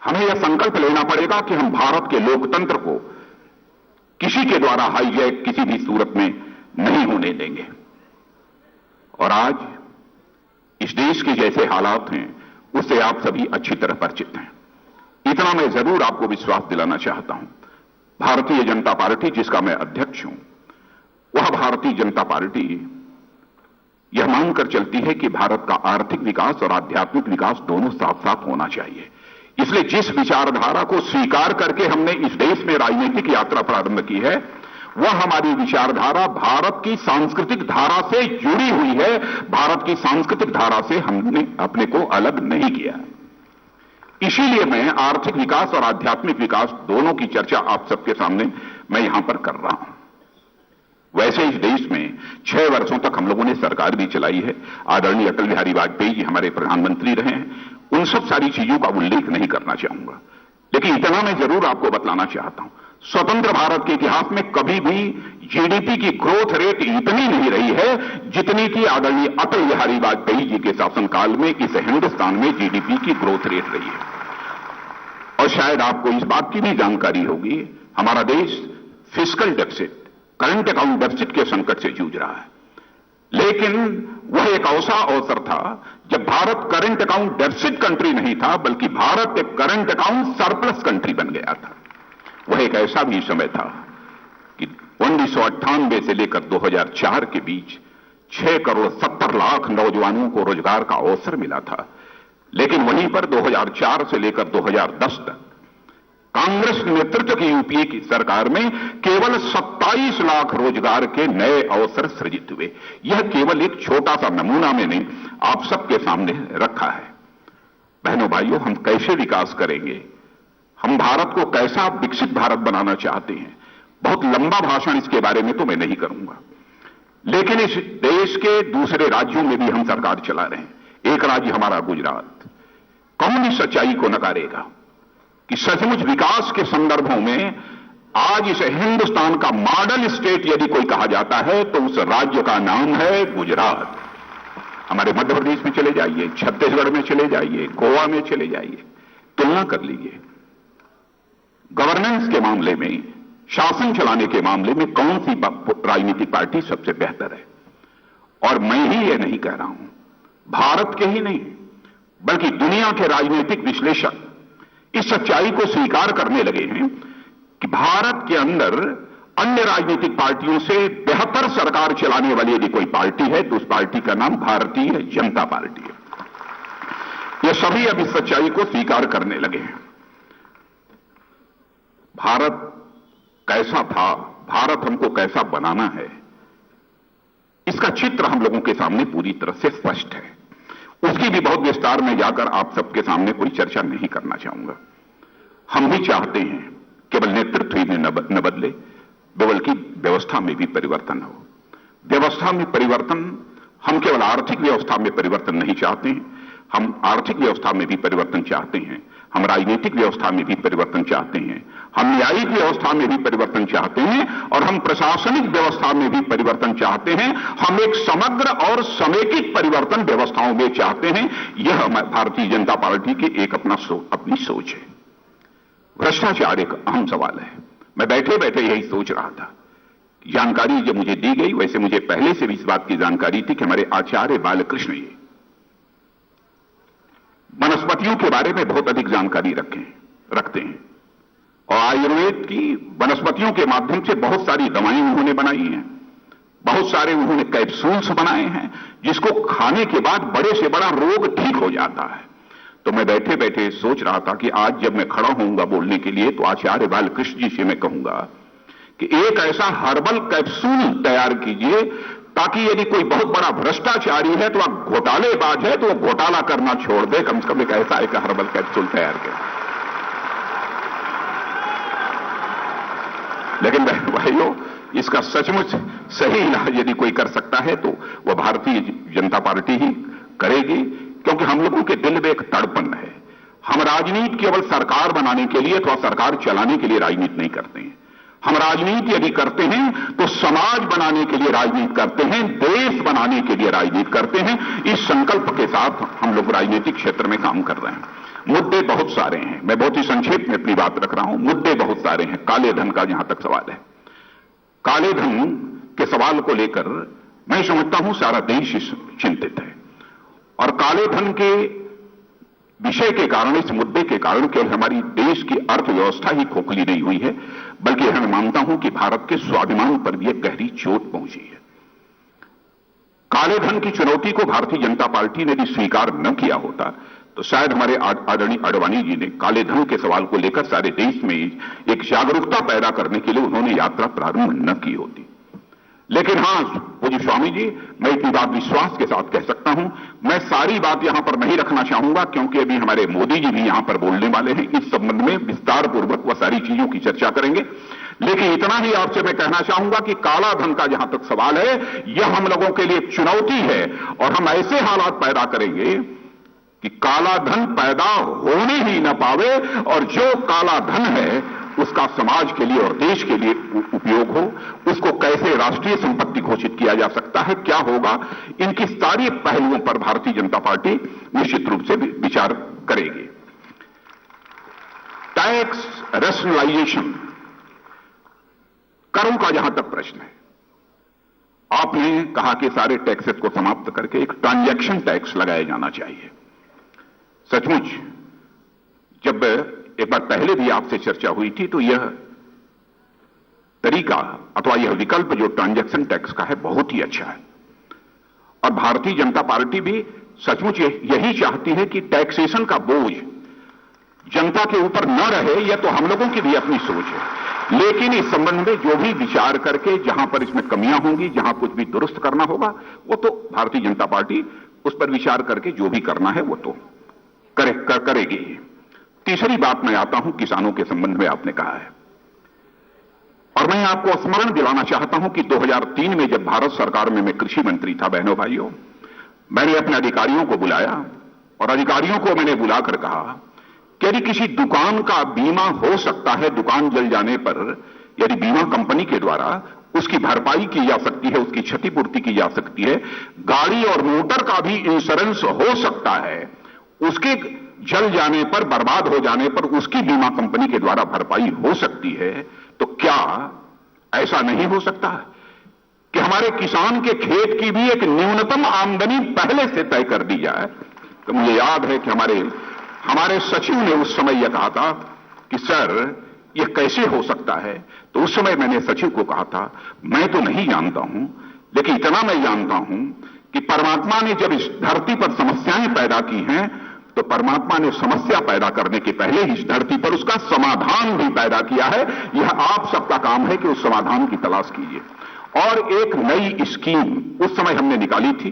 हमें यह संकल्प लेना पड़ेगा कि हम भारत के लोकतंत्र को किसी के द्वारा हाईजैक किसी भी सूरत में नहीं होने देंगे। और आज इस देश के जैसे हालात हैं उससे आप सभी अच्छी तरह परिचित हैं। इतना मैं जरूर आपको विश्वास दिलाना चाहता हूं, भारतीय जनता पार्टी जिसका मैं अध्यक्ष हूं, वह भारतीय जनता पार्टी यह मानकर चलती है कि भारत का आर्थिक विकास और आध्यात्मिक विकास दोनों साथ साथ होना चाहिए। इसलिए जिस विचारधारा को स्वीकार करके हमने इस देश में राजनीतिक यात्रा प्रारंभ की है, वह हमारी विचारधारा भारत की सांस्कृतिक धारा से जुड़ी हुई है। भारत की सांस्कृतिक धारा से हमने अपने को अलग नहीं किया। इसीलिए मैं आर्थिक विकास और आध्यात्मिक विकास दोनों की चर्चा आप सबके सामने मैं यहां पर कर रहा हूं। वैसे इस देश में 6 वर्षों तक हम लोगों ने सरकार भी चलाई है। आदरणीय अटल बिहारी वाजपेयी जी हमारे प्रधानमंत्री रहे हैं। उन सब सारी चीजों का उल्लेख नहीं करना चाहूंगा, लेकिन इतना मैं जरूर आपको बतलाना चाहता हूं, स्वतंत्र भारत के इतिहास में कभी भी जीडीपी की ग्रोथ रेट इतनी नहीं रही है जितनी कि आदरणीय अटल बिहारी वाजपेयी जी के शासनकाल में इस हिंदुस्तान में जीडीपी की ग्रोथ रेट रही है। और शायद आपको इस बात की भी जानकारी होगी, हमारा देश fiscal deficit, current account deficit के संकट से जूझ रहा है। लेकिन वह एक ऐसा अवसर था जब Bharat current account deficit country नहीं था, बल्कि भारत एक करंट अकाउंट सरप्लस कंट्री बन गया था। वह एक ऐसा भी समय था कि 1998 से लेकर 2004 के बीच 6 करोड़ 70 लाख नौजवानों को रोजगार का अवसर मिला था। लेकिन वहीं पर 2004 से लेकर 2010 तक कांग्रेस नेतृत्व की यूपीए की सरकार में केवल 27 लाख रोजगार के नए अवसर सृजित हुए। यह केवल एक छोटा सा नमूना मैंने आप सबके सामने रखा है। बहनों भाइयों, हम कैसे विकास करेंगे, हम भारत को कैसा विकसित भारत बनाना चाहते हैं, बहुत लंबा भाषण इसके बारे में तो मैं नहीं करूंगा। लेकिन इस देश के दूसरे राज्यों में भी हम सरकार चला रहे हैं। एक राज्य हमारा गुजरात, कौन इस सच्चाई को नकारेगा कि सचमुच विकास के संदर्भों में आज इस हिंदुस्तान का मॉडल स्टेट यदि कोई कहा जाता है तो उस राज्य का नाम है गुजरात। हमारे मध्य प्रदेश में चले जाइए, छत्तीसगढ़ में चले जाइए, गोवा में चले जाइए, तुलना कर लीजिए। गवर्नेंस के मामले में, शासन चलाने के मामले में कौन सी राजनीतिक पार्टी सबसे बेहतर है। और मैं ही ये नहीं कह रहा हूं, भारत के ही नहीं बल्कि दुनिया के राजनीतिक विश्लेषक इस सच्चाई को स्वीकार करने लगे हैं कि भारत के अंदर अन्य राजनीतिक पार्टियों से बेहतर सरकार चलाने वाली यदि कोई पार्टी है तो उस पार्टी का नाम भारतीय जनता पार्टी है। ये सभी अब इस सच्चाई को स्वीकार करने लगे हैं। भारत कैसा था, भारत हमको कैसा बनाना है, इसका चित्र हम लोगों के सामने पूरी तरह से स्पष्ट है। उसकी भी बहुत विस्तार में जाकर आप सबके सामने कोई चर्चा नहीं करना चाहूंगा। हम भी चाहते हैं केवल नेतृत्व ही में न बदले, बल्कि व्यवस्था में भी परिवर्तन हो। व्यवस्था में परिवर्तन, हम केवल आर्थिक व्यवस्था में परिवर्तन नहीं चाहते हैं, हम आर्थिक व्यवस्था में भी परिवर्तन चाहते हैं, हम राजनीतिक व्यवस्था में भी परिवर्तन चाहते हैं, हम न्यायिक व्यवस्था में भी परिवर्तन चाहते हैं और हम प्रशासनिक व्यवस्था में भी परिवर्तन चाहते हैं। हम एक समग्र और समेकित परिवर्तन व्यवस्थाओं में चाहते हैं। यह भारतीय जनता पार्टी की एक अपनी सोच है। भ्रष्टाचार एक अहम सवाल है। मैं बैठे बैठे यही सोच रहा था। जानकारी जब मुझे दी गई, वैसे मुझे पहले से भी इस बात की जानकारी थी कि हमारे आचार्य बालकृष्ण जी वनस्पतियों के बारे में बहुत अधिक जानकारी रखते हैं और आयुर्वेद की वनस्पतियों के माध्यम से बहुत सारी दवाएं उन्होंने बनाई हैं, बहुत सारे उन्होंने कैप्सूल्स बनाए हैं जिसको खाने के बाद बड़े से बड़ा रोग ठीक हो जाता है। तो मैं बैठे बैठे सोच रहा था कि आज जब मैं खड़ा होऊंगा बोलने के लिए तो आचार्य बालकृष्ण जी से मैं कहूंगा कि एक ऐसा हर्बल कैप्सूल तैयार कीजिए ताकि यदि कोई बहुत बड़ा भ्रष्टाचारी है तो वह घोटालेबाज है तो वह घोटाला करना छोड़ दे, कम से कम एक ऐसा एक हर्बल कैप्सूल तैयार करे। लेकिन भाइयों, इसका सचमुच सही इलाज यदि कोई कर सकता है तो वह भारतीय जनता पार्टी ही करेगी, क्योंकि हम लोगों के दिल में एक तड़पन है। हम राजनीति केवल सरकार बनाने के लिए अथवा सरकार चलाने के लिए राजनीति नहीं करते हैं। हम राजनीति यदि करते हैं तो समाज बनाने के लिए राजनीति करते हैं, देश बनाने के लिए राजनीति करते हैं। इस संकल्प के साथ हम लोग राजनीतिक क्षेत्र में काम कर रहे हैं। मुद्दे बहुत सारे हैं, मैं बहुत ही संक्षेप में अपनी बात रख रहा हूं। मुद्दे बहुत सारे हैं। काले धन का जहां तक सवाल है, काले धन के सवाल को लेकर मैं समझता हूं सारा देश चिंतित है, और काले धन के विषय के कारण, इस मुद्दे के कारण केवल हमारी देश की अर्थव्यवस्था ही खोखली नहीं हुई है, बल्कि मैं मानता हूं कि भारत के स्वाभिमान पर भी एक गहरी चोट पहुंची है। काले धन की चुनौती को भारतीय जनता पार्टी ने भी स्वीकार न किया होता तो शायद हमारे आदरणीय आडवाणी जी ने काले धन के सवाल को लेकर सारे देश में एक जागरूकता पैदा करने के लिए उन्होंने यात्रा प्रारंभ न की होती। लेकिन हां, पूज्य स्वामी जी, मैं इतनी बात विश्वास के साथ कह सकता हूं, मैं सारी बात यहां पर नहीं रखना चाहूंगा क्योंकि अभी हमारे मोदी जी भी यहां पर बोलने वाले हैं। इस संबंध में विस्तार पूर्वक वह सारी चीजों की चर्चा करेंगे। लेकिन इतना ही आपसे मैं कहना चाहूंगा कि काला धन का जहां तक सवाल है, यह हम लोगों के लिए एक चुनौती है, और हम ऐसे हालात पैदा करेंगे कि काला धन पैदा होने ही न पावे, और जो काला धन है उसका समाज के लिए और देश के लिए उपयोग हो। उसको कैसे राष्ट्रीय संपत्ति घोषित किया जा सकता है, क्या होगा, इनकी सारी पहलुओं पर भारतीय जनता पार्टी निश्चित रूप से विचार करेगी। टैक्स रैशनलाइजेशन, करों का जहां तक प्रश्न है, आपने कहा कि सारे टैक्सेस को समाप्त करके एक ट्रांजैक्शन टैक्स लगाया जाना चाहिए। सचमुच जब एक बार पहले भी आपसे चर्चा हुई थी तो यह तरीका अथवा यह विकल्प जो ट्रांजैक्शन टैक्स का है बहुत ही अच्छा है, और भारतीय जनता पार्टी भी सचमुच यही चाहती है कि टैक्सेशन का बोझ जनता के ऊपर न रहे। यह तो हम लोगों की भी अपनी सोच है, लेकिन इस संबंध में जो भी विचार करके जहां पर इसमें कमियां होंगी, जहां कुछ भी दुरुस्त करना होगा, वो तो भारतीय जनता पार्टी उस पर विचार करके जो भी करना है वो तो करेगी। तीसरी बात मैं आता हूं, किसानों के संबंध में आपने कहा है, और मैं आपको स्मरण दिलाना चाहता हूं कि 2003 में जब भारत सरकार में मैं कृषि मंत्री था, बहनों भाइयों, मैंने अपने अधिकारियों को बुलाया और अधिकारियों को मैंने बुलाकर कहा कि यदि किसी दुकान का बीमा हो सकता है, दुकान जल जाने पर यदि बीमा कंपनी के द्वारा उसकी भरपाई की जा सकती है, उसकी क्षतिपूर्ति की जा सकती है, गाड़ी और मोटर का भी इंश्योरेंस हो सकता है, उसके जल जाने पर, बर्बाद हो जाने पर उसकी बीमा कंपनी के द्वारा भरपाई हो सकती है, तो क्या ऐसा नहीं हो सकता कि हमारे किसान के खेत की भी एक न्यूनतम आमदनी पहले से तय कर दी जाए? तो मुझे याद है कि हमारे सचिव ने उस समय यह कहा था कि सर यह कैसे हो सकता है। तो उस समय मैंने सचिव को कहा था, मैं तो नहीं जानता हूं, लेकिन इतना मैं जानता हूं कि परमात्मा ने जब इस धरती पर समस्याएं पैदा की हैं तो परमात्मा ने समस्या पैदा करने के पहले ही इस धरती पर उसका समाधान भी पैदा किया है। यह आप सबका काम है कि उस समाधान की तलाश कीजिए। और एक नई स्कीम उस समय हमने निकाली थी,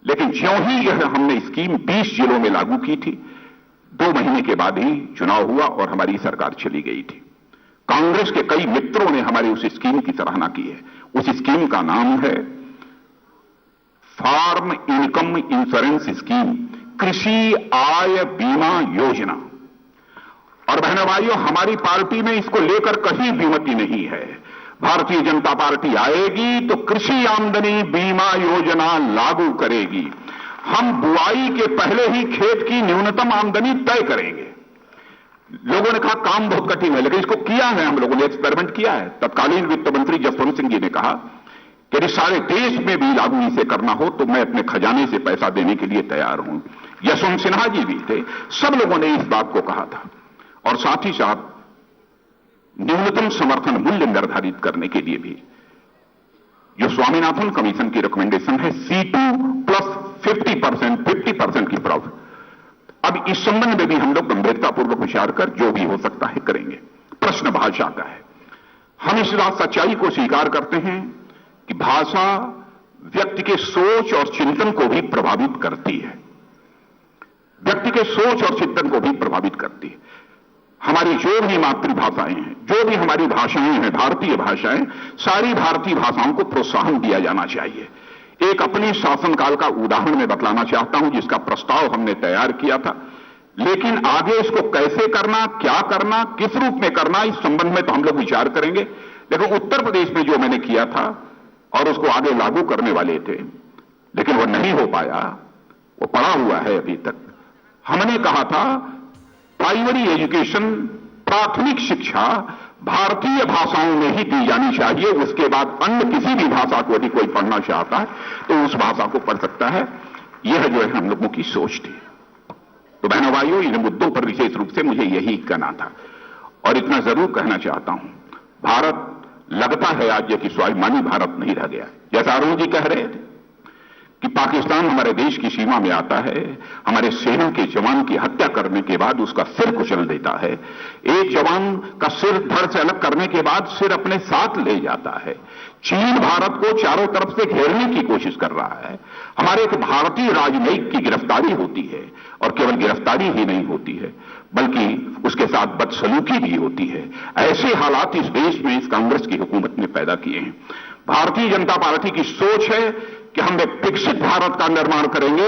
लेकिन ज्यों ही यह हमने स्कीम 20 जिलों में लागू की थी, 2 महीने के बाद ही चुनाव हुआ और हमारी सरकार चली गई थी। कांग्रेस के कई मित्रों ने हमारी उस स्कीम की सराहना की है। उस स्कीम का नाम है फार्म इनकम इंश्योरेंस स्कीम, कृषि आय बीमा योजना। और बहनों भाइयों, हमारी पार्टी में इसको लेकर कहीं विमति नहीं है। भारतीय जनता पार्टी आएगी तो कृषि आमदनी बीमा योजना लागू करेगी। हम बुआई के पहले ही खेत की न्यूनतम आमदनी तय करेंगे। लोगों ने कहा काम बहुत कठिन है, लेकिन इसको किया है, हम लोगों ने एक्सपेरिमेंट किया है। तत्कालीन वित्त मंत्री जसवंत सिंह जी ने कहा कि यदि सारे देश में भी लागू इसे करना हो तो मैं अपने खजाने से पैसा देने के लिए तैयार हूं। यशवंत सिन्हा जी भी थे, सब लोगों ने इस बात को कहा था। और साथ ही साथ न्यूनतम समर्थन मूल्य निर्धारित करने के लिए भी जो स्वामीनाथन कमीशन की रिकमेंडेशन है, C2 प्लस 50% की प्रॉफिट। अब इस संबंध में भी हम लोग गंभीरतापूर्वक विचार कर जो भी हो सकता है करेंगे। प्रश्न भाषा का है। हम इस सच्चाई को स्वीकार करते हैं कि भाषा व्यक्ति के सोच और चिंतन को भी प्रभावित करती है, व्यक्ति के सोच और चिंतन को भी प्रभावित करती है। हमारी जो भी मातृभाषाएं हैं, जो भी हमारी भाषाएं हैं, भारतीय भाषाएं, सारी भारतीय भाषाओं को प्रोत्साहन दिया जाना चाहिए। एक अपने शासनकाल का उदाहरण मैं बतलाना चाहता हूं, जिसका प्रस्ताव हमने तैयार किया था लेकिन आगे इसको कैसे करना, क्या करना, किस रूप में करना, इस संबंध में तो हम लोग विचार करेंगे। लेकिन उत्तर प्रदेश में जो मैंने किया था और उसको आगे लागू करने वाले थे, लेकिन वो नहीं हो पाया, वो पड़ा हुआ है अभी तक। हमने कहा था प्राइमरी एजुकेशन, प्राथमिक शिक्षा भारतीय भाषाओं में ही दी जानी चाहिए, उसके बाद अन्य किसी भी भाषा को यदि कोई पढ़ना चाहता है तो उस भाषा को पढ़ सकता है। यह जो है हम लोगों की सोच थी। तो बहनों भाइयों, इन मुद्दों पर विशेष रूप से मुझे यही कहना था। और इतना जरूर कहना चाहता हूं, भारत लगता है आज कि स्वाभिमानी भारत नहीं रह गया। जैसा अरुण जी कह रहे थे कि पाकिस्तान हमारे देश की सीमा में आता है, हमारे सेना के जवान की हत्या करने के बाद उसका सिर कुचल देता है, एक जवान का सिर धड़ से अलग करने के बाद सिर अपने साथ ले जाता है। चीन भारत को चारों तरफ से घेरने की कोशिश कर रहा है। हमारे एक भारतीय राजनयिक की गिरफ्तारी होती है, और केवल गिरफ्तारी ही नहीं होती है बल्कि उसके साथ बदसलूकी भी होती है। ऐसे हालात इस देश में इस कांग्रेस की हुकूमत ने पैदा किए हैं। भारतीय जनता पार्टी की सोच है कि हम एक विकसित भारत का निर्माण करेंगे,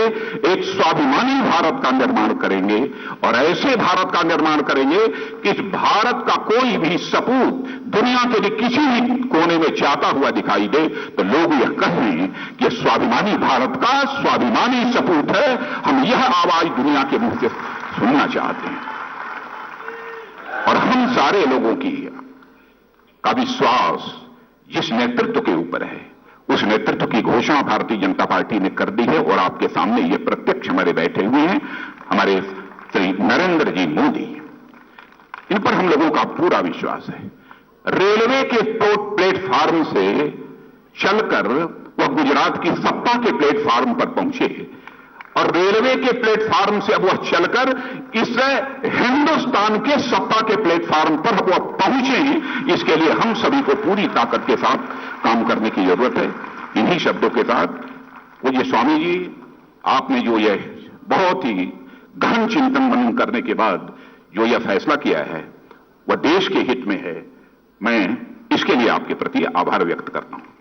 एक स्वाभिमानी भारत का निर्माण करेंगे, और ऐसे भारत का निर्माण करेंगे कि इस भारत का कोई भी सपूत दुनिया के किसी भी कोने में जाता हुआ दिखाई दे तो लोग यह कहें कि स्वाभिमानी भारत का स्वाभिमानी सपूत है। हम यह आवाज दुनिया के मुंह से सुनना चाहते हैं। और हम सारे लोगों का विश्वास जिस नेतृत्व के ऊपर है, उस नेतृत्व की घोषणा भारतीय जनता पार्टी ने कर दी है। और आपके सामने ये प्रत्यक्ष हमारे बैठे हुए हैं हमारे श्री नरेंद्र जी मोदी, इन पर हम लोगों का पूरा विश्वास है। रेलवे के प्लेटफार्म से चलकर वह गुजरात की सत्ता के प्लेटफार्म पर पहुंचे, और रेलवे के प्लेटफार्म से अब वह चलकर इस हिंदुस्तान के सत्ता के प्लेटफार्म पर वह पहुंचे। इसके लिए हम सभी को पूरी ताकत के साथ काम करने की जरूरत है। इन्हीं शब्दों के साथ पूज्य स्वामी जी, आपने जो यह बहुत ही गहन चिंतन मनन करने के बाद जो यह फैसला किया है वह देश के हित में है। मैं इसके लिए आपके प्रति आभार व्यक्त करता हूं।